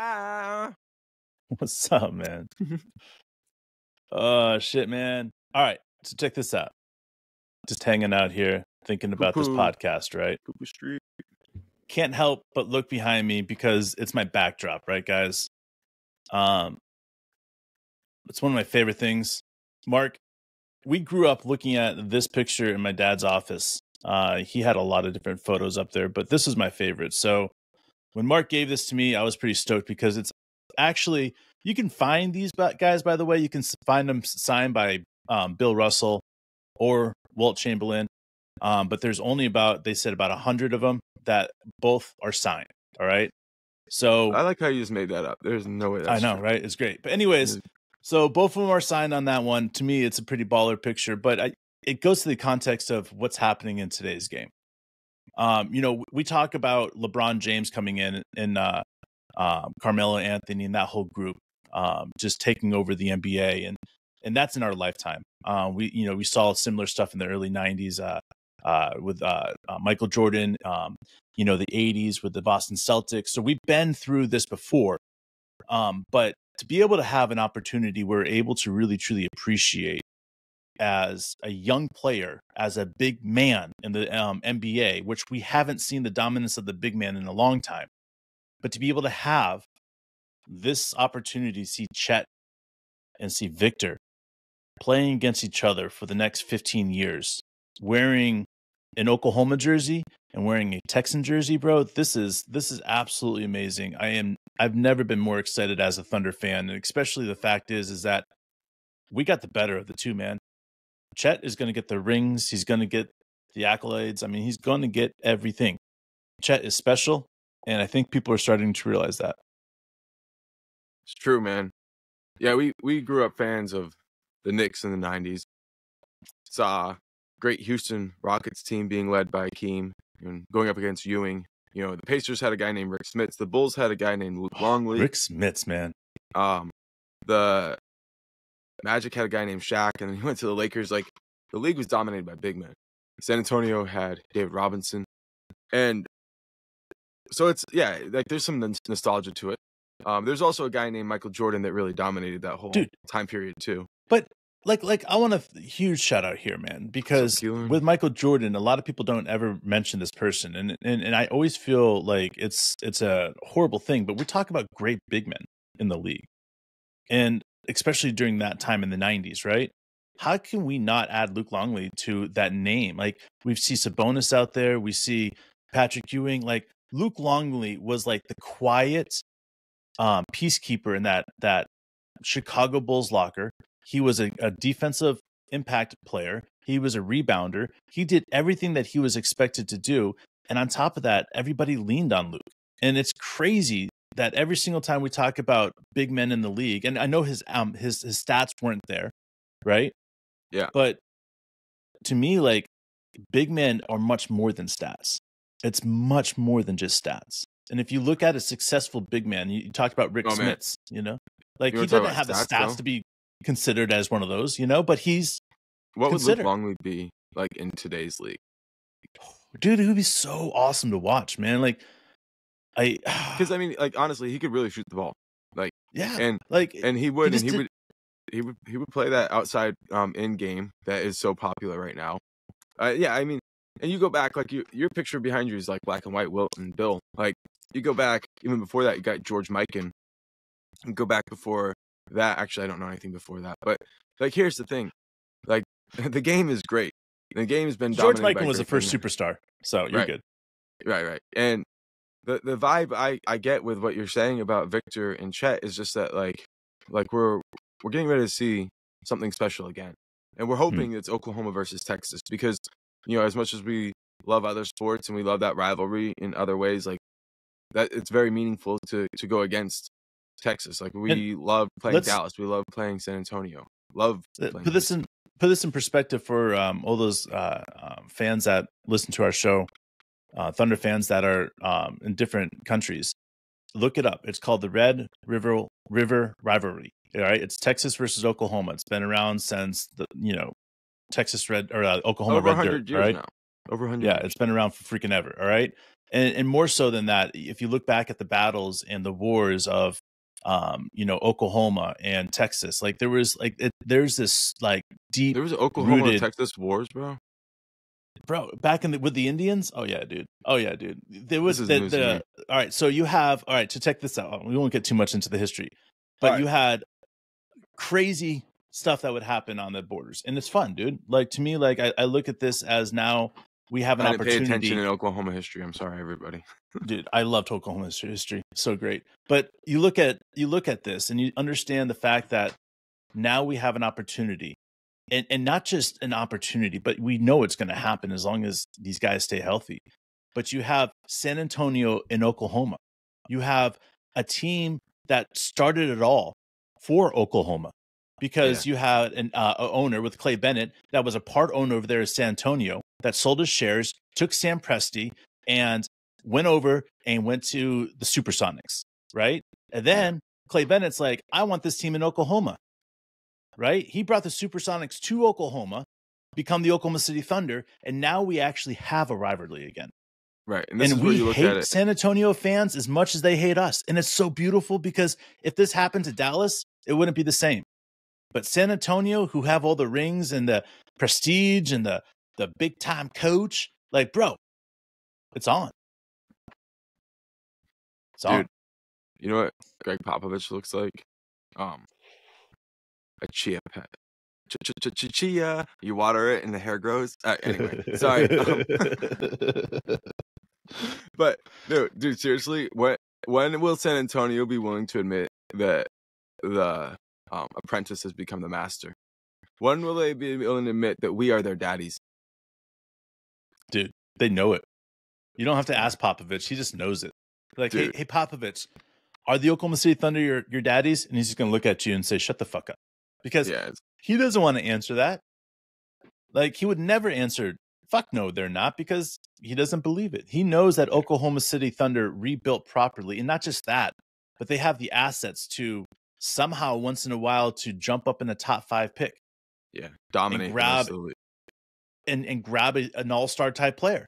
Ah. What's up, man? Shit, man. All right, so check this out. Just hanging out here, thinking about this podcast, right? Poo-poo Street. Can't help but look behind me because it's my backdrop, right, guys? It's one of my favorite things. Mark, we grew up looking at this picture in my dad's office. He had a lot of different photos up there, but this is my favorite. So when Mark gave this to me, I was pretty stoked because it's actually, you can find these guys, by the way. You can find them signed by Bill Russell or Walt Chamberlain. But there's only they said about 100 of them that both are signed. All right. So I like how you just made that up. There's no way that's I know, true. right? It's great. But anyways, so both of them are signed on that one. To me, it's a pretty baller picture, but it goes to the context of what's happening in today's game. We talk about LeBron James coming in and Carmelo Anthony and that whole group just taking over the NBA, and that's in our lifetime. We saw similar stuff in the early 90s with Michael Jordan, the 80s with the Boston Celtics. So we've been through this before, but to be able to have an opportunity, we're able to really truly appreciate as a young player, as a big man in the NBA, which we haven't seen the dominance of the big man in a long time. But to be able to have this opportunity to see Chet and see Victor playing against each other for the next 15 years, wearing an Oklahoma jersey and wearing a Texan jersey, bro, this is absolutely amazing. I've never been more excited as a Thunder fan, and especially the fact is that we got the better of the two, man. Chet is going to get the rings. He's going to get the accolades. I mean, he's going to get everything. Chet is special, and I think people are starting to realize that. It's true, man. Yeah, we grew up fans of the Knicks in the 90s. Saw great Houston Rockets team being led by Akeem and going up against Ewing. The Pacers had a guy named Rick Smits. The Bulls had a guy named Luke Longley. Rick Smits, man. The Magic had a guy named Shaq, and then he went to the Lakers. Like, the league was dominated by big men. San Antonio had David Robinson. And so there's some nostalgia to it. There's also a guy named Michael Jordan that really dominated that whole time period too. But like I want a huge shout out here, man, because with Michael Jordan, a lot of people don't ever mention this person, and I always feel like it's a horrible thing. But we're talking about great big men in the league, and especially during that time in the 90s, right? How can we not add Luke Longley to that name? Like, we see Sabonis out there, we see Patrick Ewing. Like, Luke Longley was like the quiet peacekeeper in that Chicago Bulls locker. He was a defensive impact player. He was a rebounder. He did everything that he was expected to do. And on top of that, everybody leaned on Luke. And it's crazy that every single time we talk about big men in the league, and I know his stats weren't there, right? Yeah. But to me, like, big men are much more than stats. It's much more than just stats. And if you look at a successful big man, you talked about Rick Smits, like, he doesn't have the stats to be considered as one of those, but he's what would Luke Longley be like in today's league? Dude, it would be so awesome to watch, man. Like, because I mean, like, honestly, he could really shoot the ball. Like, yeah, and he would play that outside in game that is so popular right now. Yeah, I mean, and you go back, like, your picture behind you is like black and white, Wilt and Bill. Like, you go back even before that, you got George Mikan. You go back before that. Actually, I don't know anything before that, but like, here's the thing, like, the game is great. The game has been George Mikan was the first superstar, so you're good. Right. And the vibe I get with what you're saying about Victor and Chet is just that like we're getting ready to see something special again, and we're hoping it's Oklahoma versus Texas, because as much as we love other sports and we love that rivalry in other ways, like, that it's very meaningful to go against Texas. Like, we love playing Dallas, we love playing San Antonio. Put this in perspective for all those fans that listen to our show, Thunder fans that are in different countries. Look it up. It's called the Red River Rivalry. All right, it's Texas versus Oklahoma. It's been around since the Texas Red or Oklahoma over Red Dirt. Years right now. Over 100. Yeah, it's been around for freaking ever. All right, And more so than that, if you look back at the battles and the wars of, Oklahoma and Texas, like there's this like deep There was Oklahoma rooted, Texas wars, bro. bro, back with the Indians. Oh yeah, dude. There was This is news to me. all right. So you have, all right, to check this out. We won't get too much into the history, but All you right. had crazy stuff that would happen on the borders, and it's fun, dude. Like, to me, like I look at this as now we have an I didn't pay opportunity. attention in Oklahoma history. I'm sorry, everybody. Dude, I loved Oklahoma history. So great. But you look at this and you understand the fact that now we have an opportunity, and not just an opportunity, but we know it's going to happen as long as these guys stay healthy. But you have San Antonio and Oklahoma. You have a team that started it all for Oklahoma, because you had an owner with Clay Bennett that was a part owner over there at San Antonio that sold his shares, took Sam Presti, and went over and went to the Supersonics, right? And then Clay Bennett's like, I want this team in Oklahoma, right? He brought the Supersonics to Oklahoma, become the Oklahoma City Thunder, and now we actually have a rivalry again. Right. And this is where we you look hate at it. San Antonio fans as much as they hate us. And it's so beautiful, because if this happened to Dallas, it wouldn't be the same. But San Antonio, who have all the rings and the prestige and the big time coach, like, bro, it's on. It's on. Dude, you know what Greg Popovich looks like? A chia pet. Chia. You water it and the hair grows. Anyway, sorry. But no, dude, seriously, when will San Antonio be willing to admit that the apprentice has become the master? When will they be willing to admit that we are their daddies? Dude, they know it. You don't have to ask Popovich. He just knows it. Like, Dude. hey, Popovich, are the Oklahoma City Thunder your daddies? And he's just going to look at you and say, shut the fuck up. Because he doesn't want to answer that. Like, he would never answer, fuck no, they're not, because he doesn't believe it. He knows that Oklahoma City Thunder rebuilt properly. And not just that, but they have the assets to somehow once in a while to jump up in a top 5 pick. Yeah, dominate and grab an all-star type player.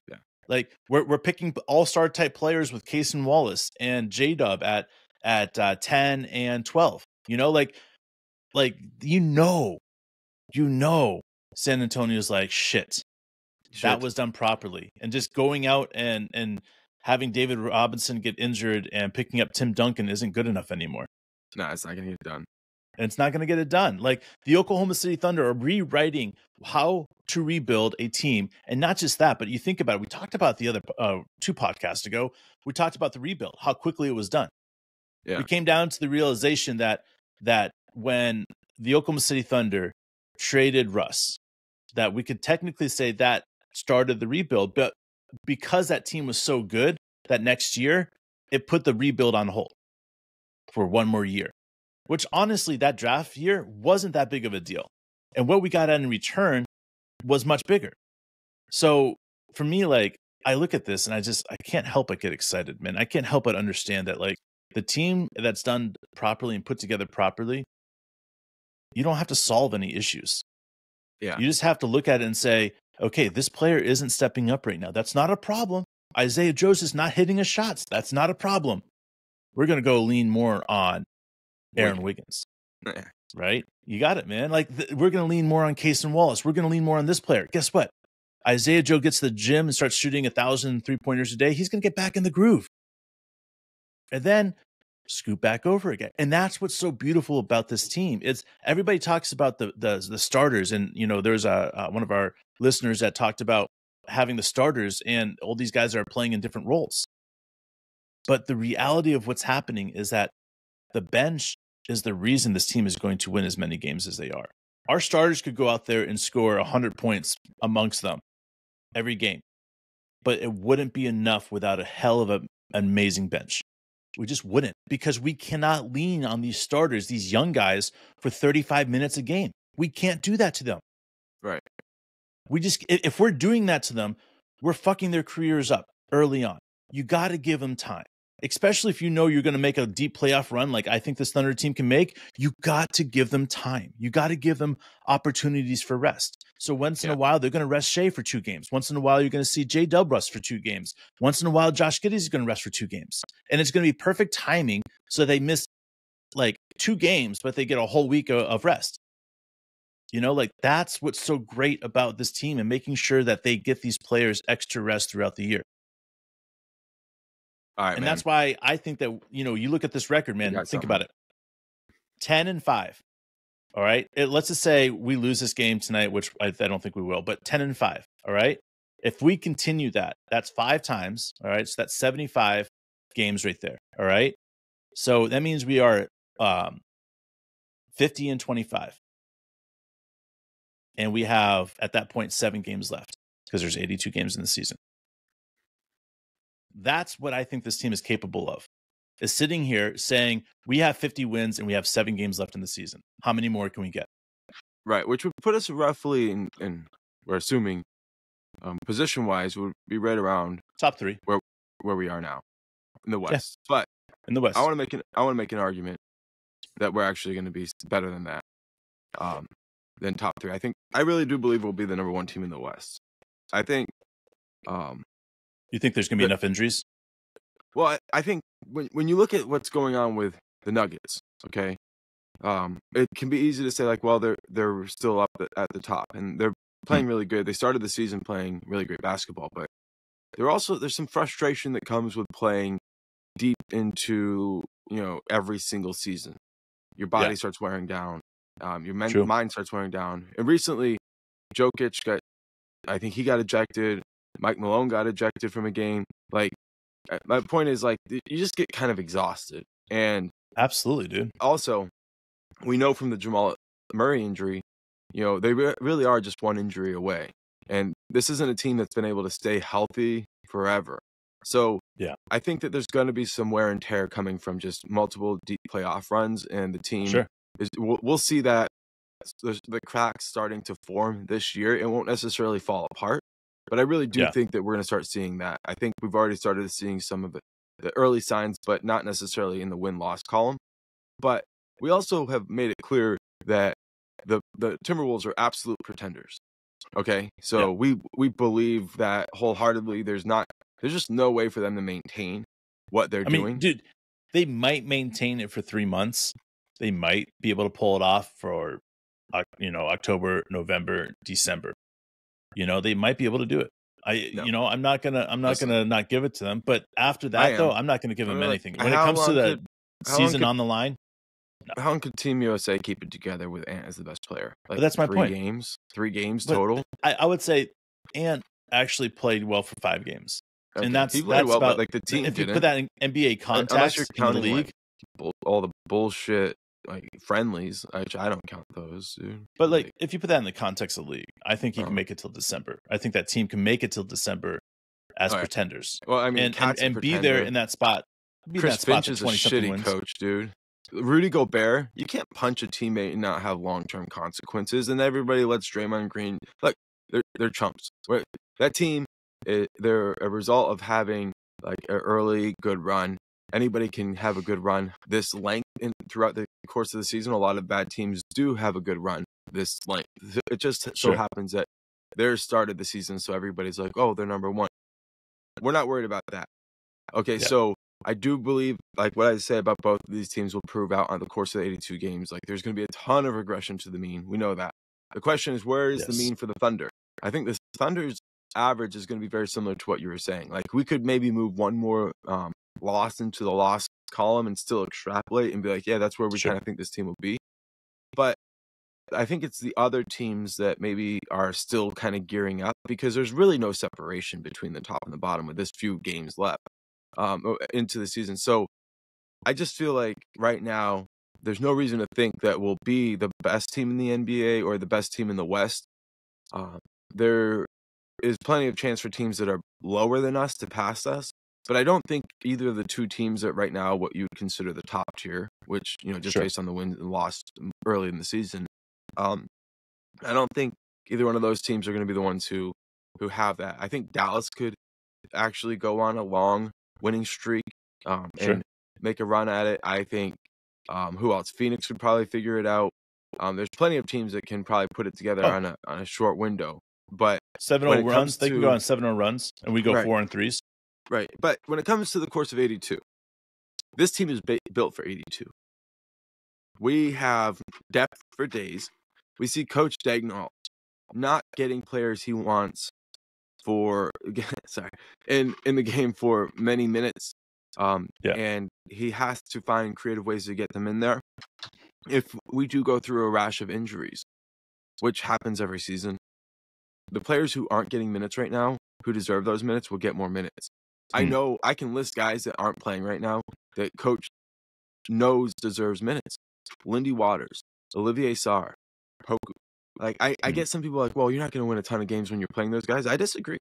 Yeah. Like, we're picking all-star type players with Cason Wallace and J-Dub at 10 and 12. You know, like San Antonio's like, shit, that was done properly. And just going out and having David Robinson get injured and picking up Tim Duncan isn't good enough anymore. No, it's not going to get done. And it's not going to get it done. Like, the Oklahoma City Thunder are rewriting how to rebuild a team. And not just that, but you think about it. We talked about the other 2 podcasts ago. We talked about the rebuild, how quickly it was done. Yeah. We came down to the realization that when the Oklahoma City Thunder traded Russ, that we could technically say that started the rebuild. But because that team was so good, that next year, it put the rebuild on hold for one more year. Which, honestly, that draft year wasn't that big of a deal. And what we got in return was much bigger. So for me, like, I look at this and I can't help but get excited, man. I can't help but understand that, like, the team that's done properly and put together properly, you don't have to solve any issues. Yeah. You just have to look at it and say, okay, this player isn't stepping up right now. That's not a problem. Isaiah Joe's is not hitting his shots. That's not a problem. We're going to go lean more on Aaron Wiggins, right? You got it, man. Like, we're going to lean more on Cason Wallace. We're going to lean more on this player. Guess what? Isaiah Joe gets to the gym and starts shooting 1,000 3-pointers a day. He's going to get back in the groove. And then scoot back over again. And that's what's so beautiful about this team. It's everybody talks about the starters. And, you know, there's one of our listeners that talked about having the starters and all these guys are playing in different roles. But the reality of what's happening is that the bench is the reason this team is going to win as many games as they are. Our starters could go out there and score 100 points amongst them every game, but it wouldn't be enough without a hell of an amazing bench. We just wouldn't, because we cannot lean on these starters, these young guys, for 35 minutes a game. We can't do that to them. Right. If we're doing that to them, we're fucking their careers up early on. You got to give them time. especially if you know you're going to make a deep playoff run like I think this Thunder team can make, you got to give them time. You got to give them opportunities for rest. So once in a while, they're going to rest Shea for 2 games. Once in a while, you're going to see J-Dub rest for 2 games. Once in a while, Josh Giddey is going to rest for 2 games. And it's going to be perfect timing so they miss like 2 games, but they get a whole week of rest. You know, like that's what's so great about this team and making sure that they get these players extra rest throughout the year. All right, and man. that's why I think that, you know, you look at this record, man, think about it. 10-5. All right. Let's just say we lose this game tonight, which I don't think we will, but 10-5. All right. If we continue that, that's 5 times. All right. So that's 75 games right there. All right. So that means we are 50-25. And we have, at that point, 7 games left because there's 82 games in the season. That's what I think this team is capable of, is sitting here saying we have 50 wins and we have 7 games left in the season. How many more can we get? Right, which would put us roughly in we're assuming, position-wise, would be right around top 3 where we are now in the West. Yeah. But in the West, I want to make an argument that we're actually going to be better than that. Than top 3. I really do believe we'll be the number 1 team in the West. I think. You think there's going to be enough injuries? Well, I think when you look at what's going on with the Nuggets, okay, it can be easy to say like, well, they're still up at the top and they're playing really good. They started the season playing really great basketball, but there's some frustration that comes with playing deep into, you know, every single season. Your body starts wearing down. Your mind starts wearing down. And recently, Jokic I think he got ejected. Mike Malone got ejected from a game. Like, my point is, like, you just get kind of exhausted. And absolutely, dude. Also, we know from the Jamal Murray injury, you know, they really are just 1 injury away. And this isn't a team that's been able to stay healthy forever. So I think that there's going to be some wear and tear coming from just multiple deep playoff runs. And the team we'll see that the cracks starting to form this year. It won't necessarily fall apart. But I really do think that we're going to start seeing that. I think we've already started seeing some of the early signs, but not necessarily in the win-loss column. But we also have made it clear that the Timberwolves are absolute pretenders. Okay? So we believe that wholeheartedly. There's just no way for them to maintain what they're doing. Mean, dude, they might maintain it for 3 months. They might be able to pull it off for, you know, October, November, December. You know, they might be able to do it. You know, I'm not gonna not give it to them. But after that, though, I'm not gonna give them anything. When it comes to the season on the line, how long could Team USA keep it together with Ant as the best player? Like, but that's my point. 3 games total. I would say Ant actually played well for 5 games, and that's well, about like the team. If you put that in NBA context, in the league, like, all the bullshit. Like friendlies, I don't count those, dude. But like, if you put that in the context of the league, I think he can make it till December. I think that team can make it till December as pretenders. Well, I mean, and be there in that spot. Chris Finch is a shitty coach, dude. Rudy Gobert, you can't punch a teammate and not have long-term consequences. And everybody lets Draymond Green. Look, they're chumps. That team, they're a result of having like an early good run. Anybody can have a good run this length throughout the course of the season. A lot of bad teams do have a good run this length. It just so happens that they're started the season, so everybody's like, oh, they're number 1. We're not worried about that. Okay, so I do believe, like what I say about both of these teams will prove out on the course of the 82 games. Like, there's going to be a ton of regression to the mean. We know that. The question is, where is the mean for the Thunder? I think the Thunder's average is going to be very similar to what you were saying. Like, we could maybe move one more loss into the loss column and still extrapolate and be like, yeah, that's where we kind of think this team will be. But I think it's the other teams that maybe are still kind of gearing up, because there's really no separation between the top and the bottom with this few games left into the season. So I just feel like right now there's no reason to think that we'll be the best team in the NBA or the best team in the West. There is plenty of chance for teams that are lower than us to pass us. But I don't think either of the 2 teams that right now what you would consider the top tier, which, you know, just based on the wins and loss early in the season, I don't think either one of those teams are going to be the ones who have that. I think Dallas could actually go on a long winning streak Sure. and make a run at it. I think who else? Phoenix could probably figure it out. There's plenty of teams that can probably put it together Oh, on a short window. But 7-0 when it runs. comes They can go to on 7-0 runs, and we go right, 4-3s. right. But when it comes to the course of 82, this team is built for 82. We have depth for days. We see Coach Dagnall not getting players he wants for in the game for many minutes. Yeah. And he has to find creative ways to get them in there. If we do go through a rash of injuries, which happens every season, the players who aren't getting minutes right now, who deserve those minutes, will get more minutes. I know I can list guys that aren't playing right now that Coach knows deserves minutes. Lindy Waters, Olivier Sarr, Poku. Like I get some people like, well, you're not going to win a ton of games when you're playing those guys. I disagree.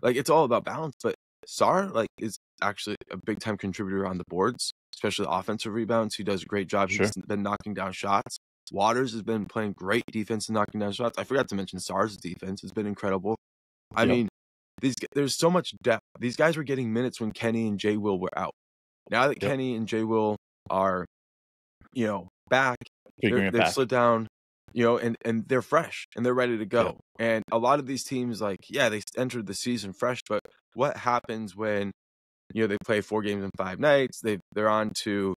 Like it's all about balance, but Sarr is actually a big time contributor on the boards, especially offensive rebounds. He does a great job. Sure. He's been knocking down shots. Waters has been playing great defense and knocking down shots. I forgot to mention Sarr's defense has been incredible. I mean, there's so much depth. These guys were getting minutes when Kenny and Jay Will were out. Now that Kenny and Jay Will are, back, they've slid down, and they're fresh and they're ready to go. Yep. And a lot of these teams, they entered the season fresh, but what happens when, they play 4 games in 5 nights, they're on to,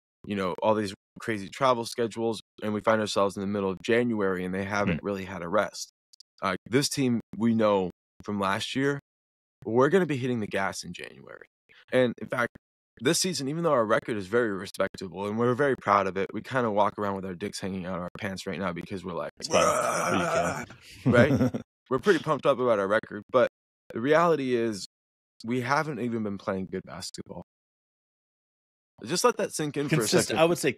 all these crazy travel schedules, and we find ourselves in the middle of January and they haven't really had a rest. This team, we know from last year, we're going to be hitting the gas in January. And in fact, this season, even though our record is very respectable and we're very proud of it, we kind of walk around with our dicks hanging out of our pants right now because we're like, right? We're pretty pumped up about our record, but the reality is we haven't even been playing good basketball. Just let that sink in for a second. I would say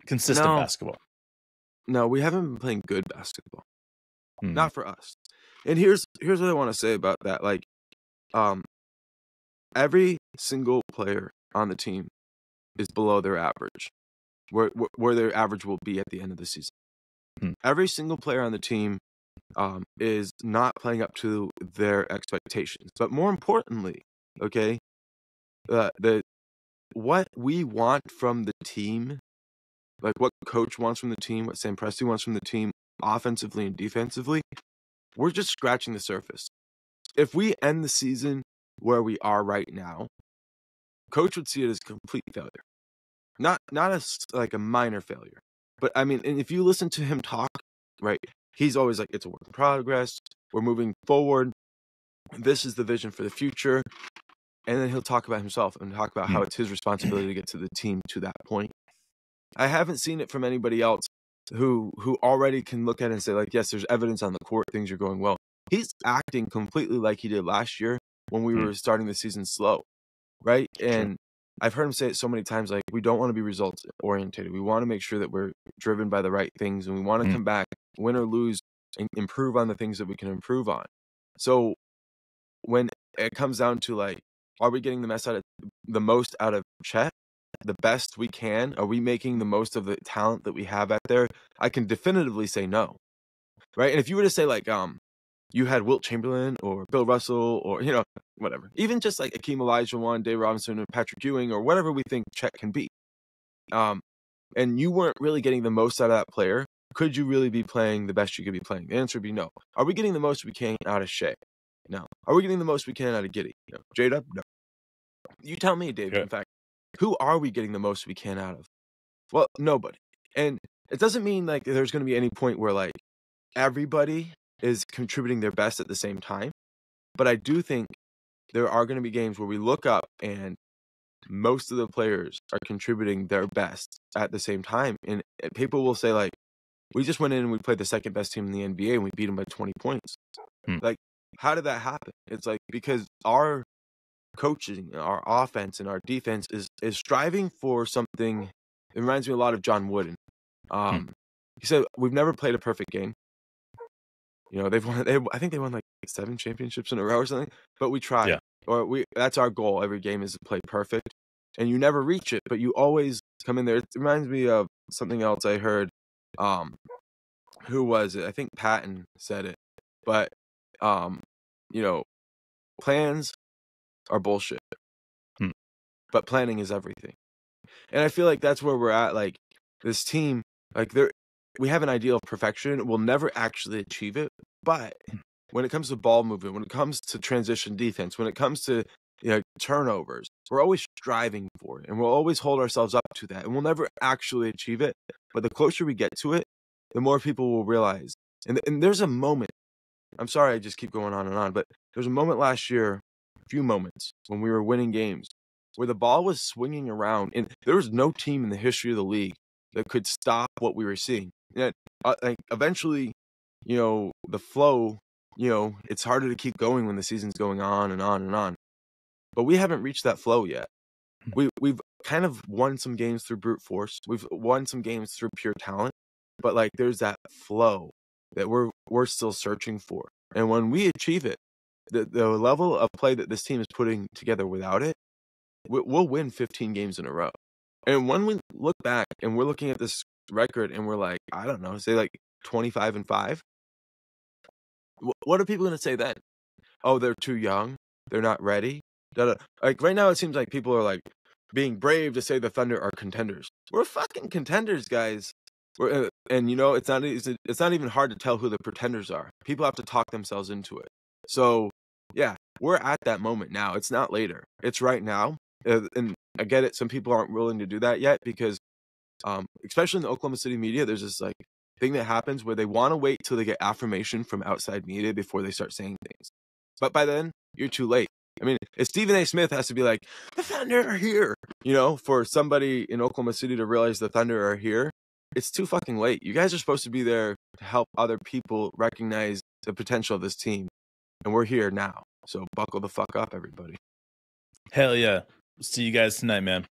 consistent basketball. No, we haven't been playing good basketball. Not for us. And here's what I want to say about that. Every single player on the team is below their average, where their average will be at the end of the season. Every single player on the team is not playing up to their expectations. But more importantly, okay, what we want from the team, like what Coach wants from the team, what Sam Presti wants from the team, offensively and defensively, we're just scratching the surface. If we end the season where we are right now, Coach would see it as complete failure. Not as like a minor failure. But I mean, and if you listen to him talk, right, he's always like, it's a work in progress. We're moving forward. This is the vision for the future. And then he'll talk about himself and talk about how it's his responsibility to get to the team to that point. I haven't seen it from anybody else who already can look at it and say, like, yes, there's evidence on the court, things are going well. He's acting completely like he did last year when we were starting the season slow, right? And I've heard him say it so many times, like, we don't want to be results oriented. We want to make sure that we're driven by the right things, and we want to come back, win or lose, and improve on the things that we can improve on. So when it comes down to, like, are we getting the most out of Chet? The best we can? Are we making the most of the talent that we have out there? I can definitively say no, right? And if you were to say, like, you had Wilt Chamberlain or Bill Russell or, whatever, even just like Akeem Olajuwon, Dave Robinson, or Patrick Ewing, or whatever we think Chet can be, and you weren't really getting the most out of that player, could you really be playing the best you could be playing? The answer would be no. Are we getting the most we can out of Shea? No. Are we getting the most we can out of Giddey? No. J-Dub? No. You tell me, Dave, in fact. Who are we getting the most we can out of? Well, nobody. And it doesn't mean like there's going to be any point where like everybody is contributing their best at the same time. But I do think there are going to be games where we look up and most of the players are contributing their best at the same time. And people will say like, we just went in and we played the second best team in the NBA and we beat them by 20 points. Like, how did that happen? It's like, because our coaching, our offense and our defense is striving for something. It reminds me a lot of John Wooden. He said, we've never played a perfect game. I think they won like 7 championships in a row or something, but we try. Yeah. Or that's our goal. Every game is to play perfect, and you never reach it, but you always come in there. It reminds me of something else I heard. Who was it? I think Patton said it, but plans are bullshit. but planning is everything. And I feel like that's where we're at. Like this team, like we have an ideal of perfection. We'll never actually achieve it. But when it comes to ball movement, when it comes to transition defense, when it comes to turnovers, we're always striving for it. And we'll always hold ourselves up to that. And we'll never actually achieve it. But the closer we get to it, the more people will realize. And there's a moment. I'm sorry I just keep going on, but there's a moment last year, a few moments, when we were winning games, where the ball was swinging around, and there was no team in the history of the league that could stop what we were seeing. And like eventually, the flow, it's harder to keep going when the season's going on and on and on. But we haven't reached that flow yet. We've kind of won some games through brute force. We've won some games through pure talent. But like there's that flow that we're still searching for. And when we achieve it, the level of play that this team is putting together without it, we'll win 15 games in a row. And when we look back and we're looking at this record and we're like, I don't know, say like 25-5, what are people going to say then? Oh, they're too young. They're not ready. Like right now, it seems like people are like being brave to say the Thunder are contenders. We're fucking contenders, guys. And it's not even hard to tell who the pretenders are. People have to talk themselves into it. So yeah, we're at that moment now. It's not later. It's right now. And I get it. Some people aren't willing to do that yet because, especially in the Oklahoma City media, there's this like thing that happens where they want to wait till they get affirmation from outside media before they start saying things. But by then, you're too late. I mean, if Stephen A. Smith has to be like, the Thunder are here, for somebody in Oklahoma City to realize the Thunder are here, it's too fucking late. You guys are supposed to be there to help other people recognize the potential of this team. And we're here now. So buckle the fuck up, everybody. Hell yeah. See you guys tonight, man.